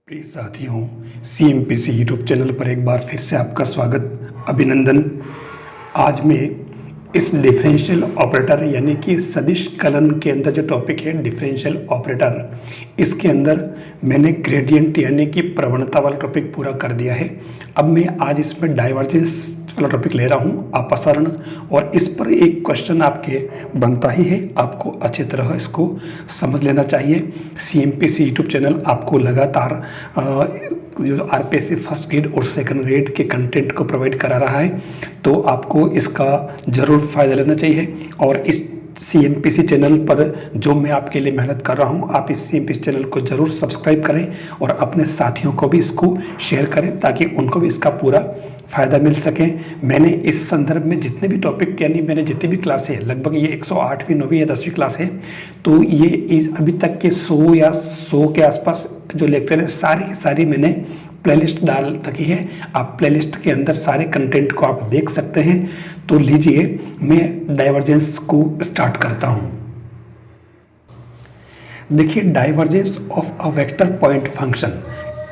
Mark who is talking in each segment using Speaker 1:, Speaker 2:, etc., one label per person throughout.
Speaker 1: प्रिय साथियों, CMPC YouTube channel पर एक बार फिर से आपका स्वागत, अभिनंदन। आज मैं इस डिफरेंशियल ऑपरेटर यानी कि सदिश कलन के अंदर जो टॉपिक है डिफरेंशियल ऑपरेटर, इसके अंदर मैंने ग्रेडियंट यानी कि प्रवणता वाला टॉपिक पूरा कर दिया है। अब मैं आज इसमें डाइवर्जेंस वाला टॉपिक ले रहा हूँ, अपसरण, और इस पर एक क्वेश्चन आपके बनता ही है। आपको अच्छी तरह इसको समझ लेना चाहिए। CMPC यूट्यूब चैनल आपको लगातार जो RPSC फर्स्ट ग्रेड और सेकंड ग्रेड के कंटेंट को प्रोवाइड करा रहा है, तो आपको इसका ज़रूर फ़ायदा लेना चाहिए। और इस CMPC चैनल पर जो मैं आपके लिए मेहनत कर रहा हूं, आप इस CMPC चैनल को ज़रूर सब्सक्राइब करें और अपने साथियों को भी इसको शेयर करें ताकि उनको भी इसका पूरा फ़ायदा मिल सके। मैंने इस संदर्भ में जितने भी टॉपिक यानी मैंने जितनी भी क्लासें, लगभग ये 108वीं 9वीं या 10वीं क्लास है, तो ये इस अभी तक के 100 या 100 के आसपास जो लेक्चर है सारी की सारी मैंने प्लेलिस्ट डाल रखी है। आप प्लेलिस्ट के अंदर सारे कंटेंट को आप देख सकते हैं। तो लीजिए, मैं डाइवर्जेंस को स्टार्ट करता हूं। देखिए, divergence of a vector point function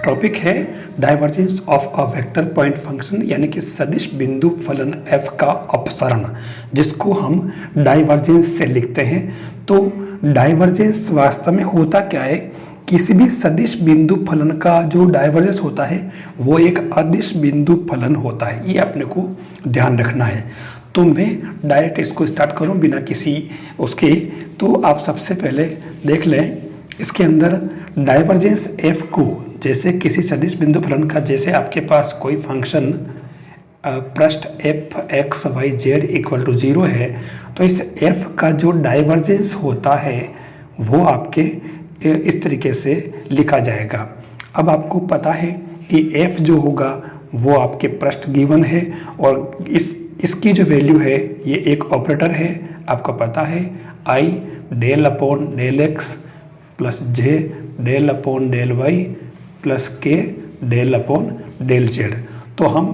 Speaker 1: topic है। Divergence of a vector point function यानी कि सदिश बिंदु फलन f का अपसरण, जिसको हम डाइवर्जेंस से लिखते हैं। तो डाइवर्जेंस वास्तव में होता क्या है? किसी भी सदिश बिंदु फलन का जो डाइवर्जेंस होता है वो एक अदिश बिंदु फलन होता है। ये अपने को ध्यान रखना है। तो मैं डायरेक्ट इसको स्टार्ट करूं बिना किसी उसके। तो आप सबसे पहले देख लें, इसके अंदर डाइवर्जेंस f को, जैसे किसी सदिश बिंदु फलन का, जैसे आपके पास कोई फंक्शन पृष्ठ f(x,y,z) = 0 है, तो इस f का जो डाइवर्जेंस होता है वो आपके इस तरीके से लिखा जाएगा। अब आपको पता है कि f जो होगा वो आपके पृष्ठ गिवन है, और इसकी जो वैल्यू है ये एक ऑपरेटर है, आपको पता है, I del/del x + j del/del y + k del/del z। तो हम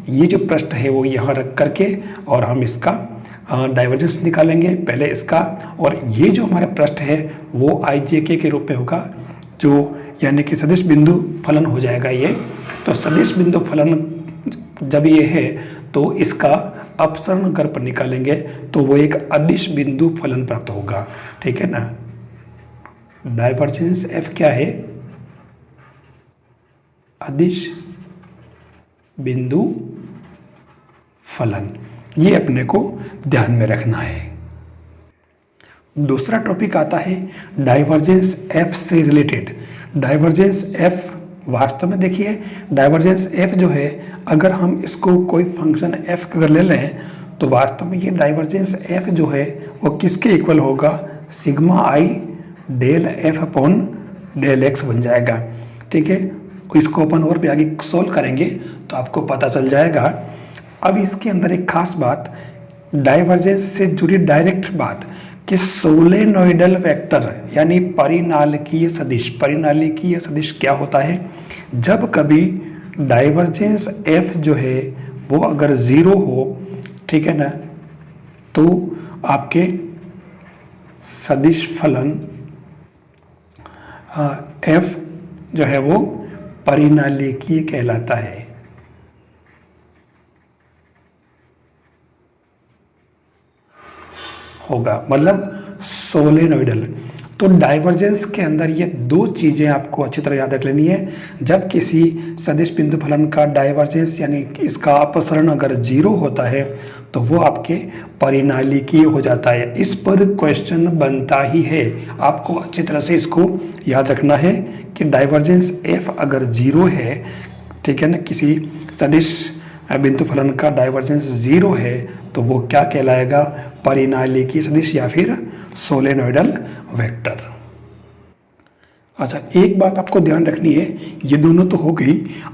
Speaker 1: ये जो पृष्ठ है वो यहाँ रख करके और हम इसका डाइवर्जेंस निकालेंगे पहले इसका, और ये जो हमारा पृष्ठ है वो IJK के रूप में होगा, जो यानी कि सदिश बिंदु फलन हो जाएगा ये। तो सदिश बिंदु फलन जब ये है तो इसका अपसरण अगर पर निकालेंगे तो वो एक अदिश बिंदु फलन प्राप्त होगा। ठीक है ना? डाइवर्जेंस f क्या है? अदिश बिंदु फलन। ये अपने को ध्यान में रखना है। दूसरा टॉपिक आता है डाइवर्जेंस f से रिलेटेड। डाइवर्जेंस f वास्तव में देखिए, डाइवर्जेंस f जो है, अगर हम इसको कोई फंक्शन f अगर ले लें तो वास्तव में ये डाइवर्जेंस f जो है वो किसके इक्वल होगा? σi del(f/del x) बन जाएगा। ठीक है, इसको अपन और भी आगे सोल्व करेंगे तो आपको पता चल जाएगा। अब इसके अंदर एक खास बात, डाइवर्जेंस से जुड़ी डायरेक्ट बात, कि सोलेनोइडल वेक्टर यानी परिनालिकीय सदिश, परिनालिकीय सदिश क्या होता है? जब कभी डाइवर्जेंस f जो है वो अगर 0 हो, ठीक है ना, तो आपके सदिश फलन f जो है वो परिनालिकीय कहलाता है। होगा मतलब सोलेनोइडल। तो डाइवर्जेंस के अंदर ये दो चीज़ें आपको अच्छी तरह याद रख लेनी है। जब किसी सदिश बिंदु फलन का डाइवर्जेंस यानी इसका अपसरण अगर 0 होता है तो वो आपके परिनालिकीय हो जाता है। इस पर क्वेश्चन बनता ही है, आपको अच्छी तरह से इसको याद रखना है कि डाइवर्जेंस f अगर 0 है, ठीक है ना, किसी सदिश बिंदु फलन का डाइवर्जेंस 0 है तो वो क्या कहलाएगा? परिनालिकीय सदिश या फिर सोलेनोइडल वेक्टर। अच्छा, एक बात आपको ध्यान रखनी है, ये दोनों तो हो गई।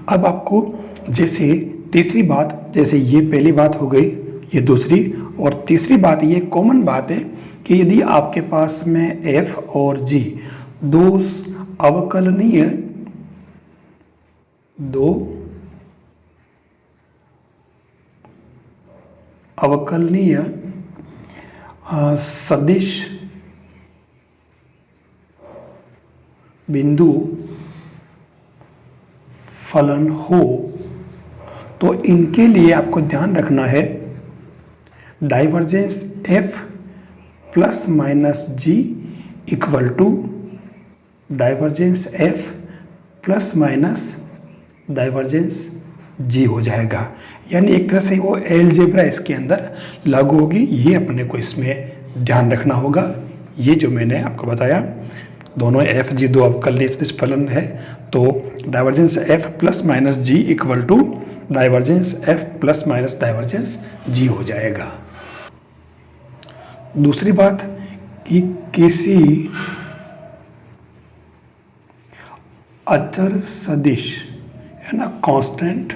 Speaker 1: अब आपको जैसे तीसरी बात, जैसे ये पहली बात हो गई, ये दूसरी, और तीसरी बात ये कॉमन बात है कि यदि आपके पास में f और g दो अवकलनीय, दो अवकलनीय सदिश बिंदु फलन हो तो इनके लिए आपको ध्यान रखना है divergence f plus minus G equal to divergence f plus minus divergence G हो जाएगा। यानी एक तरह से वो अलजेब्रा इसके अंदर लागू होगी। ये अपने को इसमें ध्यान रखना होगा। ये जो मैंने आपको बताया दोनों एफ जी दो अवकलनीय सदिश फलन है, तो divergence F plus minus G equal to divergence F plus minus divergence G हो जाएगा। दूसरी बात कि किसी अचर सदिश है ना, कांस्टेंट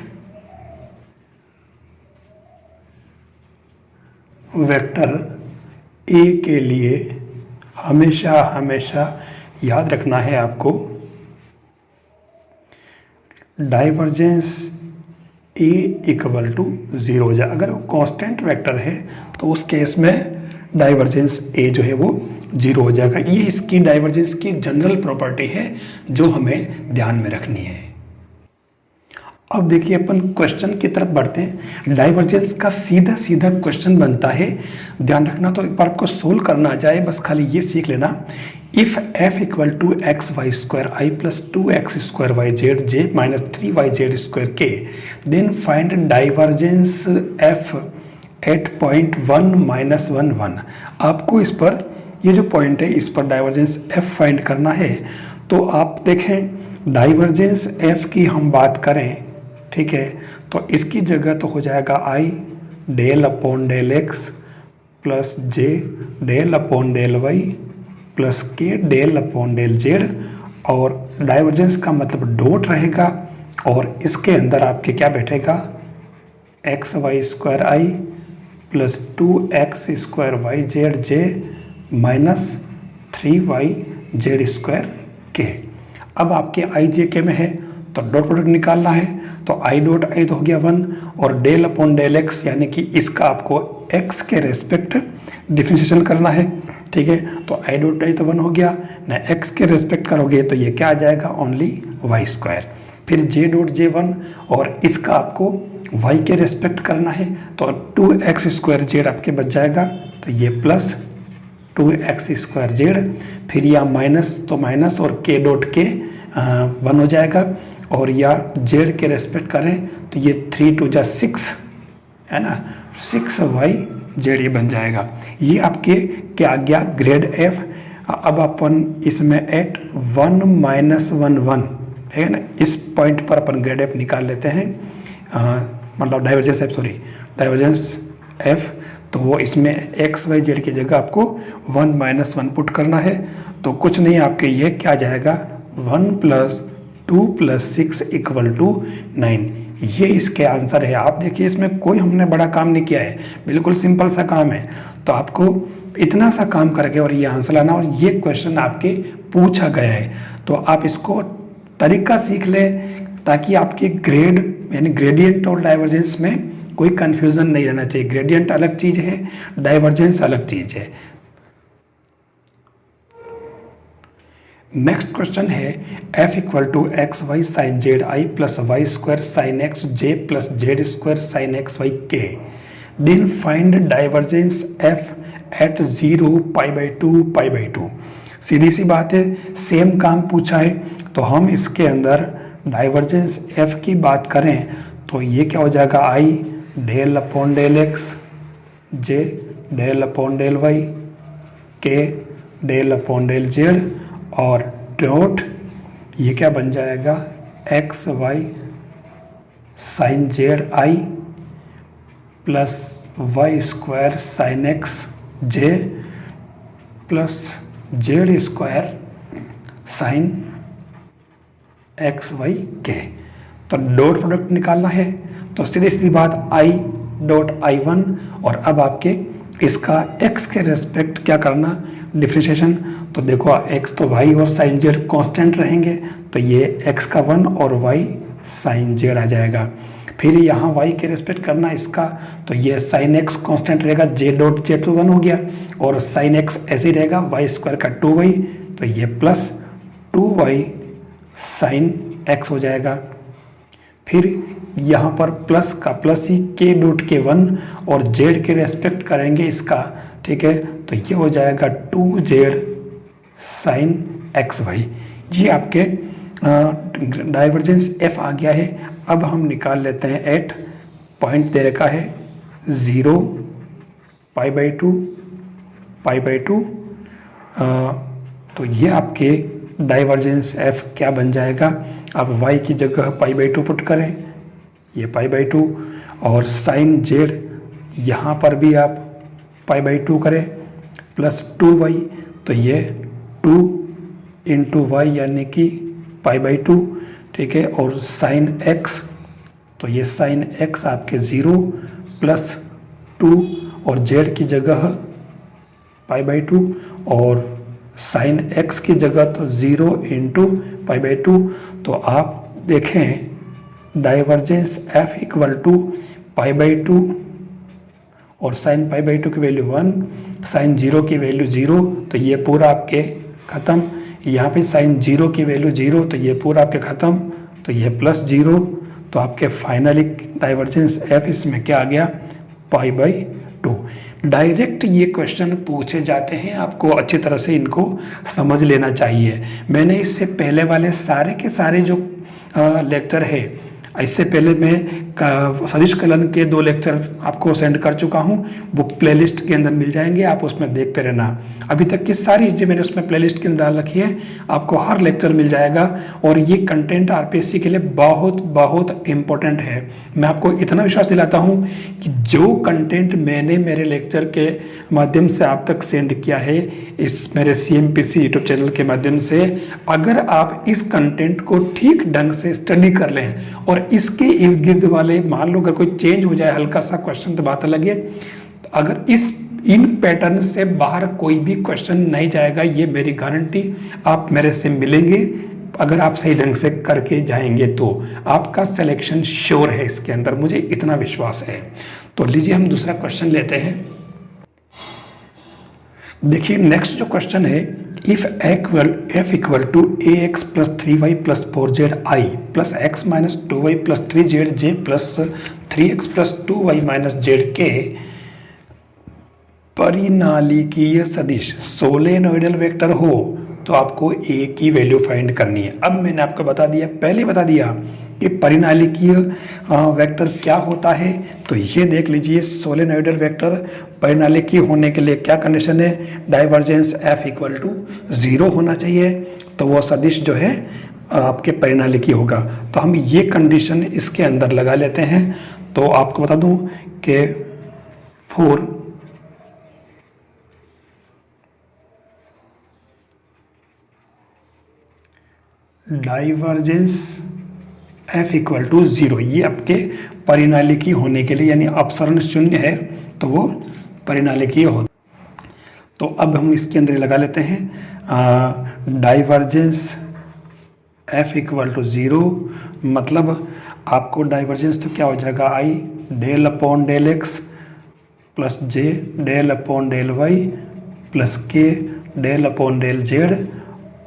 Speaker 1: वेक्टर ए के लिए हमेशा हमेशा याद रखना है आपको डाइवर्जेंस ए इक्वल टू 0 हो जाए। अगर वो कांस्टेंट वेक्टर है तो उस केस में डाइवर्जेंस ए जो है वो 0 हो जाएगा। ये इसकी डाइवर्जेंस की जनरल प्रॉपर्टी है जो हमें ध्यान में रखनी है। अब देखिए अपन क्वेश्चन की तरफ बढ़ते हैं। डाइवर्जेंस का सीधा सीधा क्वेश्चन बनता है, ध्यान रखना। तो एक बार आपको सोल्व करना आ जाए, बस खाली ये सीख लेना। If f equal to x y square i plus 2x square y z j minus 3y z square k, then find divergence f at point 1 minus 1 1। आपको इस पर ये जो पॉइंट है इस पर डाइवर्जेंस f फाइंड करना है। तो आप देखें डाइवर्जेंस f की हम बात करें, ठीक है, तो इसकी जगह तो हो जाएगा i del upon del x plus j del upon del y plus k del upon del z, और डाइवर्जेंस का मतलब डॉट रहेगा और इसके अंदर आपके क्या बैठेगा x y square i plus 2x square y z j minus 3y z square k. अब आपके आई जे के में है तो डॉट प्रोडक्ट निकालना है, तो आई डॉट आई तो हो गया 1 और डेल अपॉन डेल एक्स यानी कि इसका आपको x के रेस्पेक्ट डिफरेंशिएशन करना है, ठीक है। तो आई डॉट आई तो 1 हो गया ना, x के रेस्पेक्ट करोगे तो ये क्या आ जाएगा ओनली वाई स्क्वायर। फिर जे डॉट जे 1 और इसका आपको y के रेस्पेक्ट करना है, तो 2x स्क्वायर जेड आपके बच जाएगा, तो ये प्लस 2x स्क्वायर जेड, फिर या माइनस तो माइनस और k डॉट के 1 हो जाएगा, और या जेड के रेस्पेक्ट करें तो ये 3 2 जा 6 है ना, 6y जेड ये बन जाएगा। ये आपके क्या आ गया ग्रेड f। अब अपन इसमें एट 1 माइनस 1 1 है ना, इस पॉइंट पर अपन ग्रेड f निकाल लेते हैं, मतलब divergence f, sorry divergence f। तो वो इसमें एक्स वाई जेड की जगह आपको 1 माइनस 1 पुट करना है, तो कुछ नहीं आपके ये क्या जाएगा 1 प्लस 2 प्लस 6 इक्वल टू 9। ये इसके आंसर है। आप देखिए इसमें कोई हमने बड़ा काम नहीं किया है, बिल्कुल सिंपल सा काम है। तो आपको इतना सा काम करके और ये आंसर लाना, और ये क्वेश्चन आपके पूछा गया है, तो आप इसको तरीका सीख लें ताकि आपके ग्रेड यानी ग्रेडियंट और डाइवर्जेंस में कोई कंफ्यूजन नहीं रहना चाहिए। ग्रेडियंट अलग चीज है, डाइवर्जेंस अलग चीज है। नेक्स्ट क्वेश्चन है f equal to x y sine z i plus y square sine x j plus z square sine x y k, then find divergence f at 0 pi by 2 pi by 2। सीधी सी बात है, same काम पूछा है, तो हम इसके अंदर डाइवर्जेंस f की बात करें तो ये क्या हो जाएगा i del upon del x j del upon del y k del upon del z, और डॉट ये क्या बन जाएगा x y sine z i plus y square sine x j plus z square sine x y k. तो dot product निकालना है, तो सीधी सीधी बात आई डॉट आई 1, और अब आपके इसका x के रेस्पेक्ट क्या करना डिफरेंशिएशन। तो देखो x तो y और साइन जेड कांस्टेंट रहेंगे, तो ये x का 1 और y साइन जेड आ जाएगा। फिर यहाँ y के रेस्पेक्ट करना इसका, तो ये साइन x कांस्टेंट रहेगा, j डॉट जे तो 1 हो गया, और साइन x ऐसे ही रहेगा y स्क्वायर का 2y, तो ये प्लस 2y साइन x हो जाएगा। फिर यहाँ पर प्लस का प्लस ही के डॉट के 1 और जेड के रेस्पेक्ट करेंगे इसका, ठीक है। तो ये हो जाएगा 2z साइन एक्स वाई। ये आपके डाइवर्जेंस एफ आ गया है। अब हम निकाल लेते हैं एट पॉइंट दे रखा है 0 π/2 π/2। तो ये आपके डाइवर्जेंस एफ क्या बन जाएगा, आप y की जगह π/2 पुट करें, ये π/2 और साइन जेड यहाँ पर भी आप π/2 करें प्लस 2y, तो ये 2 × y यानी कि π/2, ठीक है। और साइन x, तो ये साइन x आपके 0 प्लस 2 और जेड की जगह π/2 और साइन x की जगह तो 0 × π/2। तो आप देखें डाइवर्जेंस f इक्वल टू π/2 और साइन π/2 की वैल्यू 1, साइन 0 की वैल्यू 0, तो ये पूरा आपके ख़त्म। यहाँ पे साइन 0 की वैल्यू 0, तो ये पूरा आपके ख़त्म, तो ये प्लस 0। तो आपके फाइनली डाइवर्जेंस f इसमें क्या आ गया, π/2। डायरेक्ट ये क्वेश्चन पूछे जाते हैं, आपको अच्छी तरह से इनको समझ लेना चाहिए। मैंने इससे पहले वाले सारे के सारे जो लेक्चर है, इससे पहले मैं सदिश कलन के 2 लेक्चर आपको सेंड कर चुका हूं, वो प्लेलिस्ट के अंदर मिल जाएंगे, आप उसमें देखते रहना। अभी तक की सारी चीज़ें मैंने उसमें प्लेलिस्ट के अंदर डाल रखी है, आपको हर लेक्चर मिल जाएगा। और ये कंटेंट आरपीएससी के लिए बहुत बहुत इम्पोर्टेंट है। मैं आपको इतना विश्वास दिलाता हूँ कि जो कंटेंट मैंने मेरे लेक्चर के माध्यम से आप तक सेंड किया है, इस मेरे CMPC यूट्यूब चैनल के माध्यम से, अगर आप इस कंटेंट को ठीक ढंग से स्टडी कर लें और इसके इर्द गिर्द वाले, मान लो अगर कोई चेंज हो जाए हल्का सा क्वेश्चन तो बात अलग है, अगर इन पैटर्न से बाहर कोई भी क्वेश्चन नहीं जाएगा, ये मेरी गारंटी। आप मेरे से मिलेंगे, अगर आप सही ढंग से करके जाएंगे तो आपका सिलेक्शन श्योर है, इसके अंदर मुझे इतना विश्वास है। तो लीजिए हम दूसरा क्वेश्चन लेते हैं। देखिए नेक्स्ट जो क्वेश्चन है, if f equal to ax plus 3y plus 4z i plus x minus 2y plus 3z j plus 3x plus 2y minus z के परिनालिकीय सदिश सोलेनोइडल वेक्टर हो तो आपको a की वैल्यू फाइंड करनी है। अब मैंने आपको बता दिया, पहले बता दिया कि परिनालिकीय वेक्टर क्या होता है। तो ये देख लीजिए, सोलेनोइडल वेक्टर परिनालिकीय होने के लिए क्या कंडीशन है, डाइवर्जेंस f इक्वल टू 0 होना चाहिए, तो वो सदिश जो है आपके परिनालिकीय होगा। तो हम ये कंडीशन इसके अंदर लगा लेते हैं। तो आपको बता दूं कि for divergence f equal to 0, ये आपके परिनालिकीय होने के लिए, यानी अपसरण शून्य है तो वो परिनालिकीय हो। तो अब हम इसके अंदर लगा लेते हैं डाइवर्जेंस f इक्वल टू 0, मतलब आपको डाइवर्जेंस तो क्या हो जाएगा, i del upon del x plus j del upon del y plus k del upon del z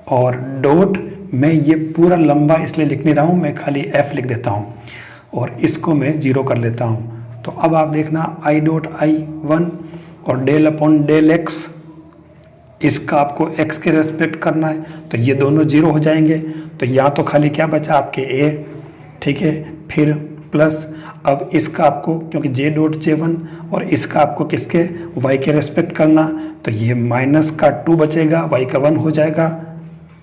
Speaker 1: और डॉट, मैं ये पूरा लंबा इसलिए लिख नहीं रहा हूँ, मैं खाली f लिख देता हूँ और इसको मैं 0 कर लेता हूँ। तो अब आप देखना i डॉट i 1 और डेल अपॉन डेल x, इसका आपको x के रेस्पेक्ट करना है, तो ये दोनों 0 हो जाएंगे। तो यहाँ तो खाली क्या बचा आपके a, ठीक है, फिर प्लस अब इसका आपको, क्योंकि j डॉट j1 और इसका आपको किसके y के रेस्पेक्ट करना, तो ये माइनस का 2 बचेगा, y का 1 हो जाएगा,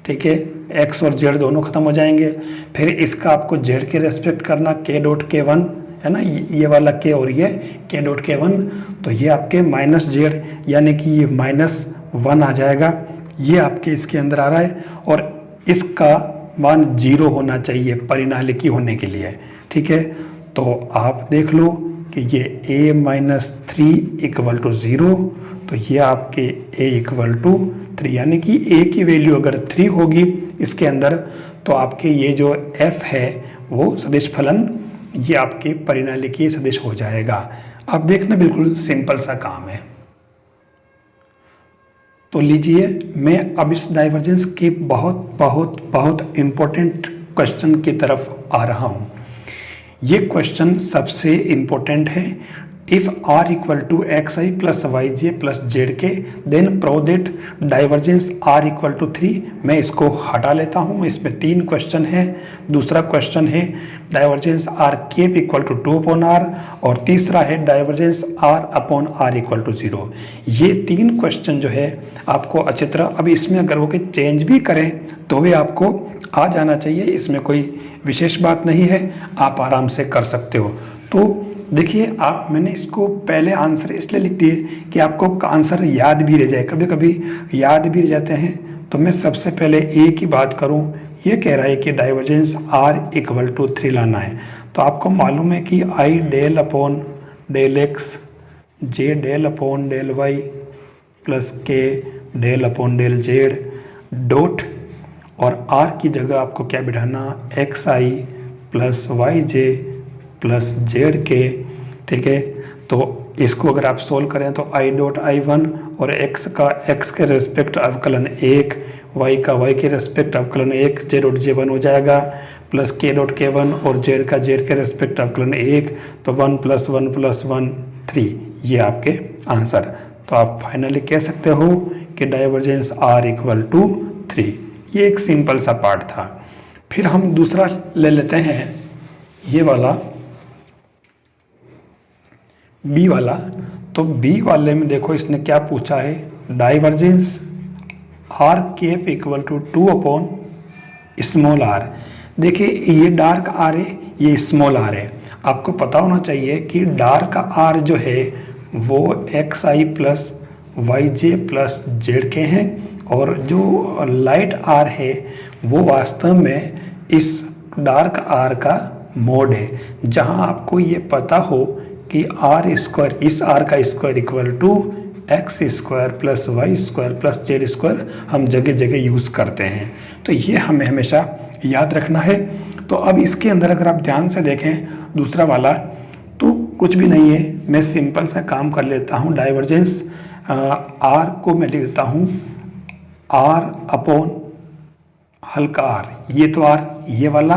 Speaker 1: ठीक है, x और z दोनों खत्म हो जाएंगे। फिर इसका आपको z के रेस्पेक्ट करना, k डॉट k1 है ना, ये वाला k और ये k डॉट k1, तो ये आपके माइनस z यानी कि ये -1 आ जाएगा, ये आपके इसके अंदर आ रहा है। और इसका मान 0 होना चाहिए परिनालिकीय होने के लिए, ठीक है। तो आप देख लो कि ये a माइनस 3 इक्वल टू 0, तो ये आपके a इक्वल टू 3, यानी कि a की वैल्यू अगर 3 होगी इसके अंदर, तो आपके ये जो f है वो सदिश फलन, ये आपके परिनालिकीय सदिश हो जाएगा। आप देखना बिल्कुल सिंपल सा काम है। तो लीजिए मैं अब इस डाइवर्जेंस के बहुत बहुत बहुत इम्पोर्टेंट क्वेश्चन की तरफ आ रहा हूँ। ये क्वेश्चन सबसे इम्पोर्टेंट है। If r equal to x i plus y j plus z k then prove that divergence r equal to 3। मैं इसको हटा लेता हूँ। इसमें 3 क्वेश्चन है। दूसरा क्वेश्चन है divergence r cap equal to 2 upon r, और तीसरा है divergence r upon r equal to 0। ये 3 क्वेश्चन जो है आपको अच्छी तरह, अब इसमें अगर वो कोई चेंज भी करें तो भी आपको आ जाना चाहिए। इसमें कोई विशेष बात नहीं है, आप आराम से कर सकते हो। तो देखिए आप, मैंने इसको पहले आंसर इसलिए लिख दिए कि आपको आंसर याद भी रह जाए। कभी कभी याद भी रह जाते हैं। तो मैं सबसे पहले ए की बात करूं, ये कह रहा है कि डाइवर्जेंस आर इक्वल टू 3 लाना है। तो आपको मालूम है कि i del upon del x j del upon del y plus k del upon del z dot, और आर की जगह आपको क्या बिठाना, x i plus y j plus z k. ठीक है, तो इसको अगर आप सोल्व करें तो आई डॉट आई वन और एक्स का एक्स के रेस्पेक्ट अवकलन 1, वाई का वाई के रेस्पेक्ट अवकलन 1, जे डॉट जे 1 हो जाएगा, प्लस के डॉट के 1 और जेड का जेड के रेस्पेक्ट अवकलन 1, तो 1 + 1 + 1 3। ये आपके आंसर। तो आप फाइनली कह सकते हो कि डाइवर्जेंस आर इक्वल टू 3। ये एक सिंपल सा पार्ट था। फिर हम दूसरा ले लेते हैं, ये वाला बी वाला। तो बी वाले में देखो इसने क्या पूछा है, divergence r cap equal to 2 upon small r. देखिए ये डार्क आर है, ये स्मॉल आर है। आपको पता होना चाहिए कि डार्क आर जो है वो x i plus y j plus z के हैं, और जो लाइट आर है वो वास्तव में इस डार्क आर का मोड है। जहां आपको ये पता हो कि आर स्क्वायर, इस आर का square equal to x square plus y square plus z square हम जगह जगह यूज़ करते हैं। तो ये हमें हमेशा याद रखना है। तो अब इसके अंदर अगर आप ध्यान से देखें दूसरा वाला, तो कुछ भी नहीं है। मैं सिंपल सा काम कर लेता हूँ। डाइवर्जेंस आर को मैं लिख देता हूँ आर अपॉन हल्का आर, ये तो आर ये वाला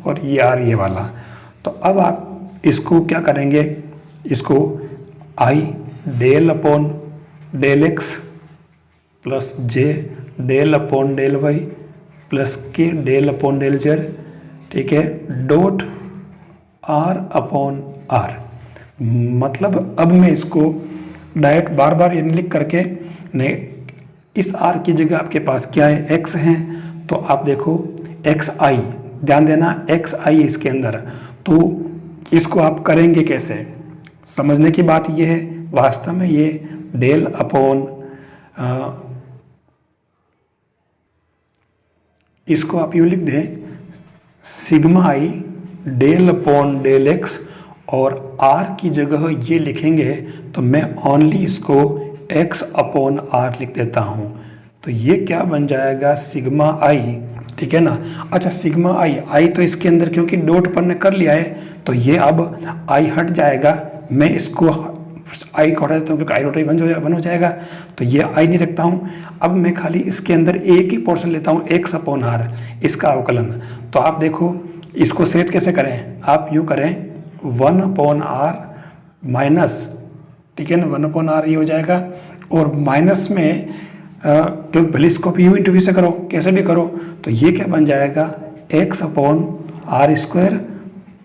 Speaker 1: और ये आर ये वाला। तो अब आप इसको क्या करेंगे, इसको i del upon del x plus j del upon del y plus k del upon del z, ठीक है, डॉट आर अपॉन आर। मतलब अब मैं इसको डायरेक्ट बार बार ये लिख करके नहीं, इस आर की जगह आपके पास क्या है, एक्स है। तो आप देखो एक्स आई, ध्यान देना एक्स आई इसके अंदर। तो इसको आप करेंगे कैसे, समझने की बात यह है। वास्तव में ये डेल अपॉन, इसको आप यूँ लिख दें सिग्मा आई डेल अपॉन डेल एक्स, और आर की जगह ये लिखेंगे तो मैं ओनली इसको एक्स अपॉन आर लिख देता हूँ। तो ये क्या बन जाएगा, सिग्मा आई, ठीक है ना। अच्छा सिग्मा आई, आई तो इसके अंदर क्योंकि डॉट पर ने कर लिया है तो ये अब आई हट जाएगा। मैं इसको आई को हटा देता हूँ क्योंकि आई डॉट आई वन हो जाएगा। तो ये आई नहीं रखता हूँ। अब मैं खाली इसके अंदर एक ही पोर्शन लेता हूँ, एक्स अपॉन आर, इसका अवकलन। तो आप देखो इसको सेट कैसे करें, आप यूँ करें 1 अपॉन आर माइनस, ठीक है ना, 1 अपॉन आर ये हो जाएगा। और माइनस में क्योंकि भले इसको भी यू इंटू वी से करो, कैसे भी करो, तो ये क्या बन जाएगा, x upon r square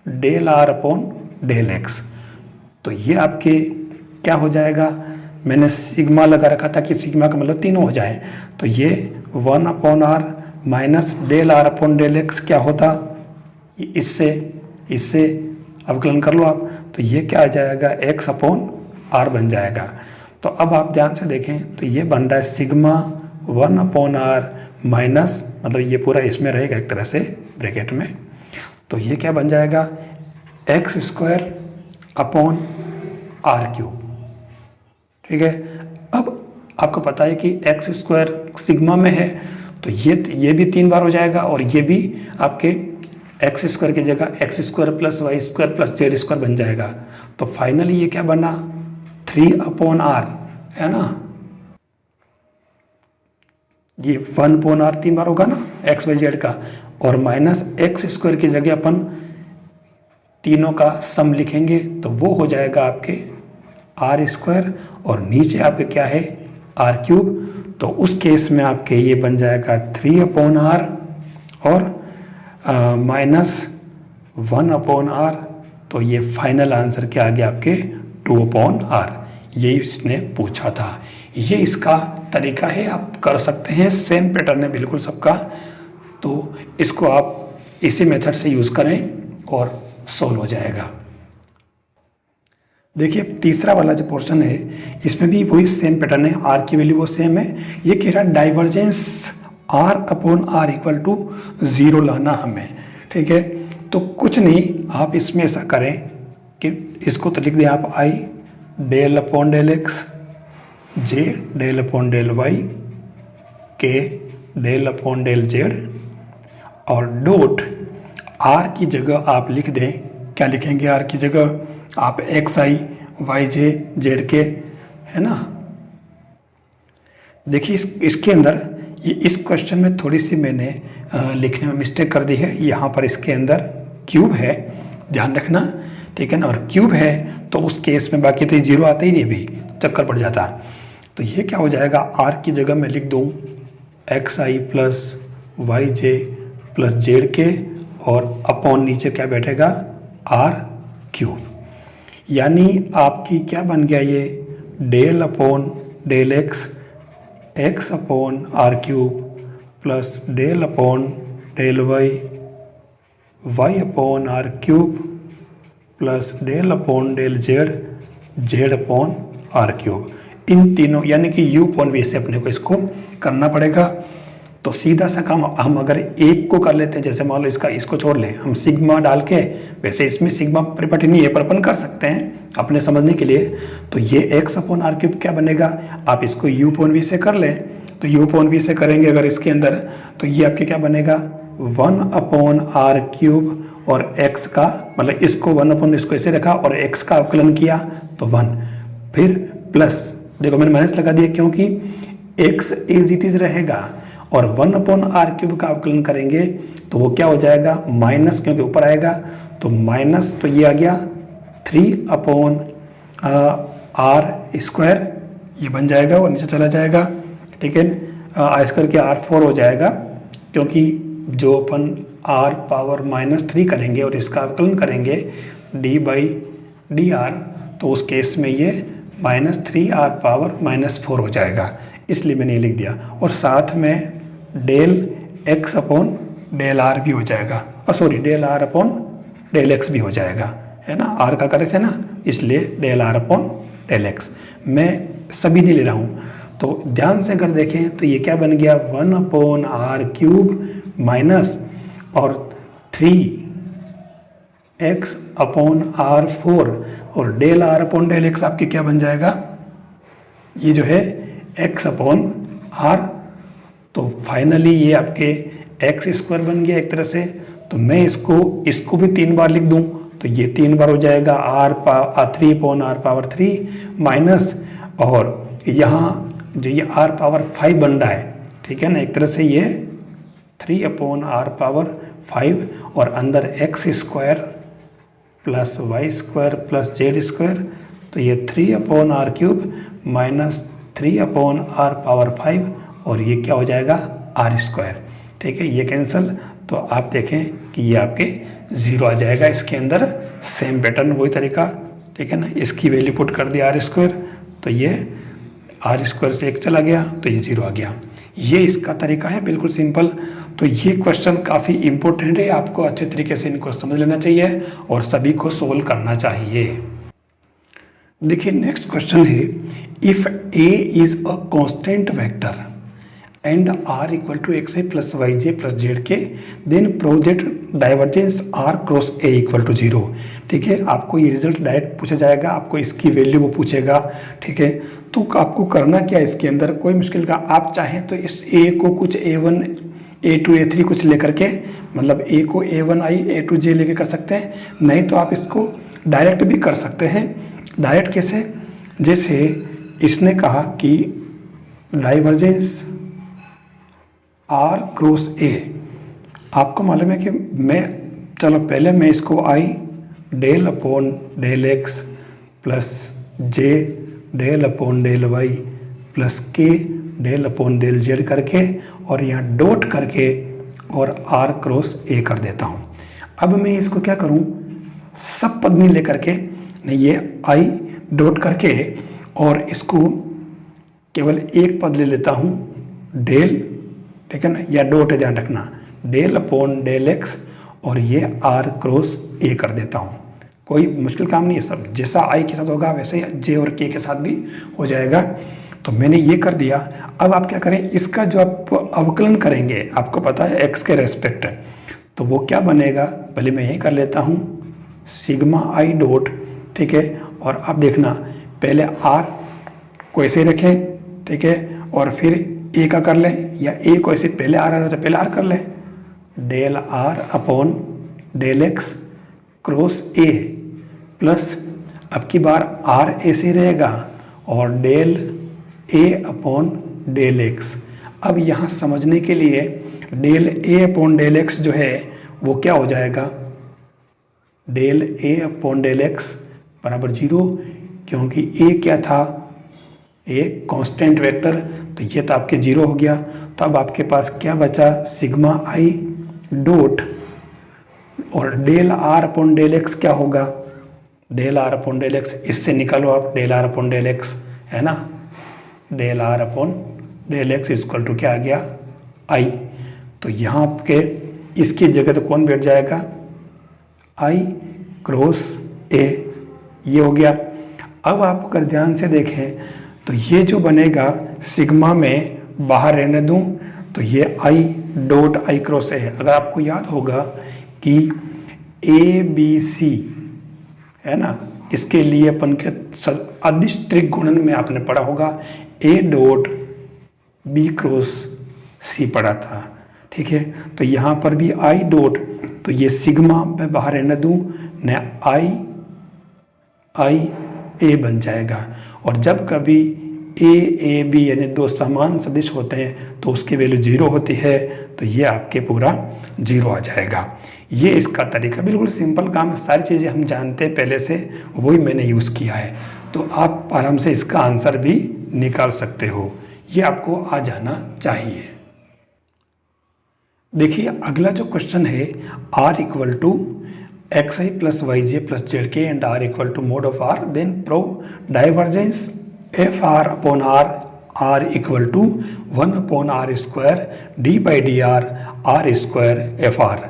Speaker 1: del r upon del x. तो ये आपके क्या हो जाएगा, मैंने सिग्मा लगा रखा था कि सिग्मा का मतलब तीनों हो जाए। तो ये 1 upon r minus del r upon del x क्या होता, इससे अवकलन कर लो आप। तो ये क्या आ जाएगा, एक्स अपॉन आर बन जाएगा। तो अब आप ध्यान से देखें तो ये बन रहा है सिग्मा 1 अपॉन आर माइनस, मतलब ये पूरा इसमें रहेगा एक तरह से ब्रैकेट में। तो ये क्या बन जाएगा, x square upon r cube, ठीक है। अब आपको पता है कि एक्स स्क्वायर सिग्मा में है तो ये भी 3 बार हो जाएगा, और ये भी आपके एक्स स्क्वायर की जगह x square plus y square plus z square बन जाएगा। तो फाइनली ये क्या बना, 3 अपॉन आर, है ना। ये 1 अपॉन आर 3 बार होगा ना एक्स वाई जेड का, और माइनस एक्स स्क्वायर की जगह अपन तीनों का सम लिखेंगे तो वो हो जाएगा आपके आर स्क्वायर, और नीचे आपके क्या है आर क्यूब। तो उस केस में आपके ये बन जाएगा 3/r और -1/r। तो ये फाइनल आंसर क्या आ गया आपके 2/r। ये इसने पूछा था। ये इसका तरीका है, आप कर सकते हैं, सेम पैटर्न है बिल्कुल सबका। तो इसको आप इसी मेथड से यूज़ करें और सोल्व हो जाएगा। देखिए तीसरा वाला जो पोर्शन है इसमें भी वही सेम पैटर्न है, आर की वैल्यू वो सेम है। ये कह रहा है डाइवर्जेंस r/r इक्वल टू 0 लाना हमें, ठीक है। तो कुछ नहीं, आप इसमें ऐसा करें कि इसको तो लिख दें आप i del/del x, j del/del y, k del/del z, और डॉट r की जगह आप लिख दें, क्या लिखेंगे r की जगह आप xi yj zk, है ना। देखिए इसके अंदर ये इस क्वेश्चन में थोड़ी सी मैंने लिखने में मिस्टेक कर दी है। यहाँ पर इसके अंदर क्यूब है, ध्यान रखना, ठीक है ना। और क्यूब है तो उस केस में बाकी तो ये 0 आता ही नहीं, अभी चक्कर पड़ जाता। तो ये क्या हो जाएगा, r की जगह मैं लिख दूँ xi plus yj plus zk, और अपॉन नीचे क्या बैठेगा r क्यूब। यानी आपकी क्या बन गया ये del/del x, x/r cube plus del/del y, y/r cube plus del/del z, z/r cube. इन तीनों यानी कि u/v से अपने को इसको करना पड़ेगा। तो सीधा सा काम हम अगर एक को कर लेते हैं, जैसे मान लो इसको छोड़ लें हम सिग्मा डाल के, वैसे इसमें सिग्मा परिपाटी नहीं है पर अपन कर सकते हैं अपने समझने के लिए। तो ये x/r क्यूब क्या बनेगा, आप इसको u/v से कर लें, तो u/v से करेंगे अगर इसके अंदर, तो ये आपके क्या बनेगा 1/r क्यूब, और x का मतलब इसको 1/ इसको ऐसे रखा और x का अवकलन किया तो 1, फिर प्लस, देखो मैंने माइनस लगा दिया क्योंकि x एज इट इज रहेगा, और 1/r क्यूब का अवकलन करेंगे तो वो क्या हो जाएगा माइनस, क्योंकि ऊपर आएगा तो माइनस, तो ये आ गया 3/r स्क्वायर, ये बन जाएगा और नीचे चला जाएगा, ठीक है। आइस करके r4 हो जाएगा, क्योंकि जो अपन r⁻³ करेंगे और इसका अवकलन करेंगे d/dr, तो उस केस में ये -3r⁻⁻4 हो जाएगा, इसलिए मैंने ये लिख दिया। और साथ में del x/del r भी हो जाएगा, सॉरी del r/del x भी हो जाएगा, है ना, r का करेक्ट है ना, इसलिए del r/del x। मैं सभी नहीं ले रहा हूँ, तो ध्यान से अगर देखें तो ये क्या बन गया 1/r क्यूब माइनस और 3x/r4, और del r/del x आपके क्या बन जाएगा, ये जो है x/r। तो फाइनली ये आपके x² बन गया एक तरह से। तो मैं इसको भी 3 बार लिख दूं, तो ये 3 बार हो जाएगा 3/r⁻³ माइनस, और यहाँ जो ये r⁻5 बन रहा है, ठीक है ना, एक तरह से ये 3/r⁻5, और अंदर x² plus y² plus z², तो ये 3/r³ माइनस 3/r⁵, और ये क्या हो जाएगा r², ठीक है, ये कैंसिल। तो आप देखें कि ये आपके 0 आ जाएगा इसके अंदर, सेम पैटर्न वही तरीका, ठीक है ना। इसकी वैल्यू पुट कर दिया r², तो ये r² से 1 चला गया तो ये 0 आ गया। ये इसका तरीका है, बिल्कुल सिंपल। तो ये क्वेश्चन काफ़ी इंपॉर्टेंट है, आपको अच्छे तरीके से इनको समझ लेना चाहिए और सभी को सोल्व करना चाहिए। देखिए नेक्स्ट क्वेश्चन है, if a is a constant vector and r equal to xi plus yj plus zk, then prove that divergence r cross a equal to 0। ठीक है, आपको ये रिजल्ट डायरेक्ट पूछा जाएगा, आपको इसकी वैल्यू वो पूछेगा, ठीक है। तो आपको करना क्या है इसके अंदर, कोई मुश्किल का, आप चाहें तो इस a को कुछ a1 a2 a3 कुछ लेकर के, मतलब a को a1i a2 j लेके कर सकते हैं, नहीं तो आप इसको डायरेक्ट भी कर सकते हैं। डायरेक्ट कैसे, जैसे इसने कहा कि डाइवर्जेंस r क्रॉस a, आपको मालूम है कि चलो पहले मैं इसको i del upon del x plus j del upon del y plus k del upon del z करके और यहाँ डॉट करके और आर क्रॉस ए कर देता हूँ। अब मैं इसको क्या करूँ, सब पद नहीं ले करके नहीं, ये आई डॉट करके और इसको केवल एक पद ले लेता हूँ डेल, ठीक है ना, या डॉट है ध्यान रखना, डेल अपॉन डेल एक्स और ये आर क्रॉस ए कर देता हूँ। कोई मुश्किल काम नहीं है, सब जैसा आई के साथ होगा वैसे ही जे और के साथ भी हो जाएगा। तो मैंने ये कर दिया। अब आप क्या करें, इसका जो आप अवकलन करेंगे, आपको पता है एक्स के रेस्पेक्ट, तो वो क्या बनेगा, पहले मैं यही कर लेता हूँ सिग्मा आई डॉट, ठीक है। और आप देखना पहले आर को ऐसे रखें, ठीक है, और फिर ए का कर लें, या ए को ऐसे पहले आर आ रहा था पहले आर कर लें, del r upon del x cross a plus अब की बार आर ऐसे रहेगा और del a upon del x. अब यहाँ समझने के लिए del a upon del x जो है वो क्या हो जाएगा, del a upon del x बराबर 0, क्योंकि ए क्या था, ए कांस्टेंट वेक्टर, तो ये तो आपके 0 हो गया। तो अब आपके पास क्या बचा, सिग्मा आई डॉट और del r upon del x क्या होगा, del r upon del x, इससे निकालो आप del r upon del x, है ना, del r upon del x equal to क्या आ गया आई। तो यहाँ आपके इसकी जगह तो कौन बैठ जाएगा, आई क्रॉस ए, ये हो गया। अब आप अगर ध्यान से देखें तो ये जो बनेगा सिग्मा में बाहर रहने दूं तो ये आई डॉट आई क्रॉस ए है। अगर आपको याद होगा कि ए बी सी है ना, इसके लिए अपन के अदिश त्रिक गुणन में आपने पढ़ा होगा ए डॉट बी क्रॉस सी पढ़ा था, ठीक है। तो यहाँ पर भी आई डॉट, तो ये सिग्मा में बाहर रहने दूं न आई ए बन जाएगा। और जब कभी ए बी यानी दो समान सदिश होते हैं तो उसकी वैल्यू 0 होती है, तो ये आपके पूरा 0 आ जाएगा। ये इसका तरीका बिल्कुल सिंपल काम है, सारी चीज़ें हम जानते हैं पहले से, वही मैंने यूज़ किया है। तो आप आराम से इसका आंसर भी निकाल सकते हो, ये आपको आ जाना चाहिए। देखिए अगला जो क्वेश्चन है, r equal to x i plus y j plus z k and r equal to mod of r, then prove divergence F R upon r equal to 1 upon r square d by d r square F R.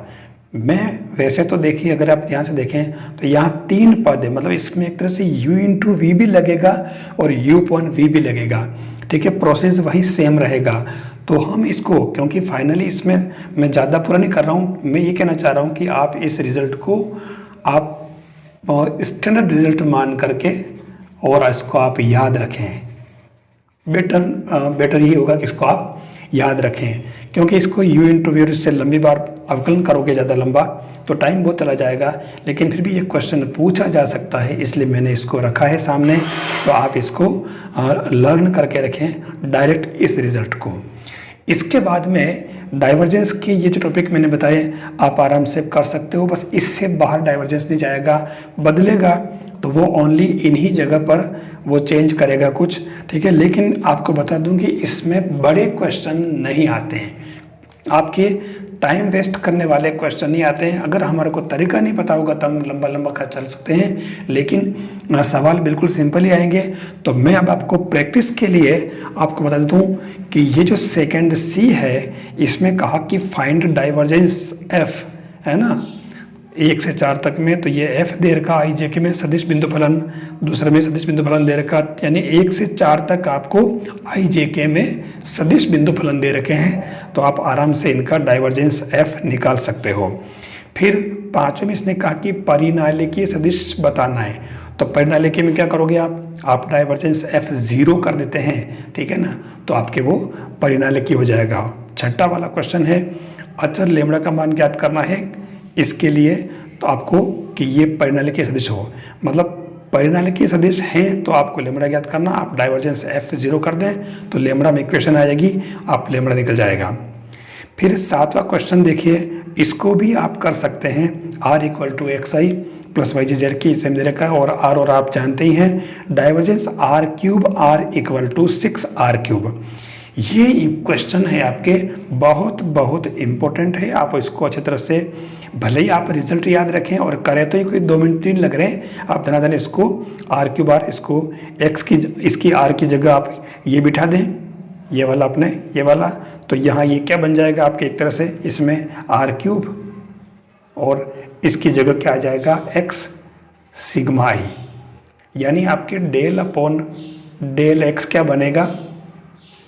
Speaker 1: मैं वैसे तो देखिए अगर आप ध्यान से देखें तो यहाँ 3 पद है, मतलब इसमें एक तरह से u इंटू वी भी लगेगा और u अपॉन वी भी लगेगा, ठीक है, प्रोसेस वही सेम रहेगा। तो हम इसको, क्योंकि फाइनली इसमें मैं ज़्यादा पूरा नहीं कर रहा हूँ, मैं ये कहना चाह रहा हूँ कि आप इस रिज़ल्ट को आप स्टैंडर्ड रिज़ल्ट मान करके और इसको आप याद रखें। बेटर यही होगा कि इसको आप याद रखें, क्योंकि इसको u इंटू वी से लंबी बार अवकलन करोगे ज़्यादा लंबा तो टाइम बहुत चला जाएगा, लेकिन फिर भी ये क्वेश्चन पूछा जा सकता है, इसलिए मैंने इसको रखा है सामने। तो आप इसको लर्न करके रखें डायरेक्ट इस रिज़ल्ट को। इसके बाद में डाइवर्जेंस की ये जो टॉपिक मैंने बताए आप आराम से कर सकते हो, बस इससे बाहर डाइवर्जेंस नहीं जाएगा, बदलेगा तो वो ओनली इन्हीं जगह पर वो चेंज करेगा कुछ, ठीक है। लेकिन आपको बता दूं कि इसमें बड़े क्वेश्चन नहीं आते हैं, आपके टाइम वेस्ट करने वाले क्वेश्चन नहीं आते हैं। अगर हमारे को तरीका नहीं पता होगा तो हम लंबा लंबा का चल सकते हैं, लेकिन सवाल बिल्कुल सिंपल ही आएंगे। तो मैं अब आपको प्रैक्टिस के लिए आपको बता देता हूँ कि ये जो सेकंड सी है इसमें कहा कि फाइंड डाइवर्जेंस एफ, है ना, 1 से 4 तक में, तो ये एफ दे रखा आई जे के में सदिश बिंदु फलन, दूसरे में सदिश बिंदु फलन दे रखा, यानी 1 से 4 तक आपको आई जे के में सदिश बिंदु फलन दे रखे हैं। तो आप आराम से इनका डाइवर्जेंस एफ निकाल सकते हो। फिर 5वें में इसने कहा कि परिनालिकीय सदिश बताना है, तो परिनालिकीय में क्या करोगे आप डाइवर्जेंस एफ 0 कर देते हैं, ठीक है ना, तो आपके वो परिनालिकीय हो जाएगा। 6वां वाला क्वेश्चन है, अचर लेमड़ा का मान ज्ञात करना है। इसके लिए तो आपको कि ये परिनालिकीय सदिश हो, मतलब परिनालिकीय सदिश हैं तो आपको लेमड़ा ज्ञात करना, आप डाइवर्जेंस एफ 0 कर दें तो लेमड़ा में इक्वेशन आ जाएगी, आप लेमड़ा निकल जाएगा। फिर 7वां क्वेश्चन देखिए, इसको भी आप कर सकते हैं, r equal to x i plus y z की सेम दे रखा है, और आप जानते ही हैं divergence r cube r equal to 6r³। ये क्वेश्चन है आपके बहुत बहुत इम्पोर्टेंट है। आप इसको अच्छी तरह से, भले ही आप रिजल्ट याद रखें और करें तो ही कोई 2 मिनट नहीं लग रहे, आप धनाधन इसको r³, इसको x की, इसकी r की जगह आप ये बिठा दें, ये वाला आपने, ये वाला, तो यहाँ ये क्या बन जाएगा आपके एक तरह से, इसमें r³ और इसकी जगह क्या आ जाएगा x सिग्मा i, यानी आपके डेल अपॉन डेल x क्या बनेगा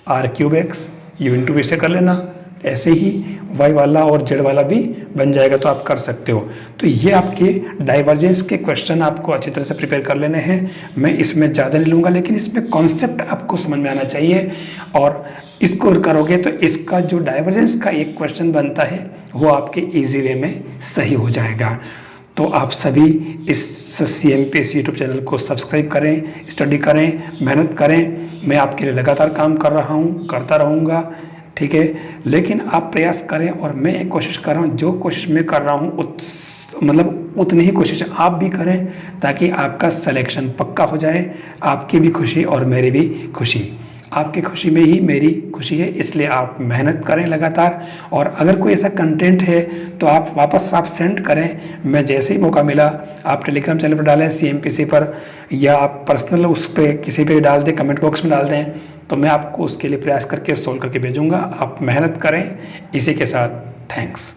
Speaker 1: r³x, यू इंटू भी से कर लेना, ऐसे ही y वाला और z वाला भी बन जाएगा, तो आप कर सकते हो। तो ये आपके डाइवर्जेंस के क्वेश्चन आपको अच्छी तरह से प्रिपेयर कर लेने हैं। मैं इसमें ज़्यादा नहीं लूँगा, लेकिन इसमें कॉन्सेप्ट आपको समझ में आना चाहिए, और इसको करोगे तो इसका जो डाइवर्जेंस का एक क्वेश्चन बनता है वो आपके ईजी वे में सही हो जाएगा। तो आप सभी इस CMPSC यूट्यूब चैनल को सब्सक्राइब करें, स्टडी करें, मेहनत करें। मैं आपके लिए लगातार काम कर रहा हूँ, करता रहूँगा, ठीक है, लेकिन आप प्रयास करें, और मैं एक कोशिश कर रहा हूँ, जो कोशिश मैं कर रहा हूँ उतनी ही कोशिश आप भी करें, ताकि आपका सिलेक्शन पक्का हो जाए। आपकी भी खुशी और मेरी भी खुशी, आपकी खुशी में ही मेरी खुशी है, इसलिए आप मेहनत करें लगातार। और अगर कोई ऐसा कंटेंट है तो आप वापस सेंड करें, मैं जैसे ही मौका मिला आप टेलीग्राम चैनल पर डालें CMPSC पर, या आप पर्सनल उस पर किसी पे डाल दें, कमेंट बॉक्स में डाल दें, तो मैं आपको उसके लिए प्रयास करके सोल्व करके भेजूँगा। आप मेहनत करें। इसी के साथ थैंक्स।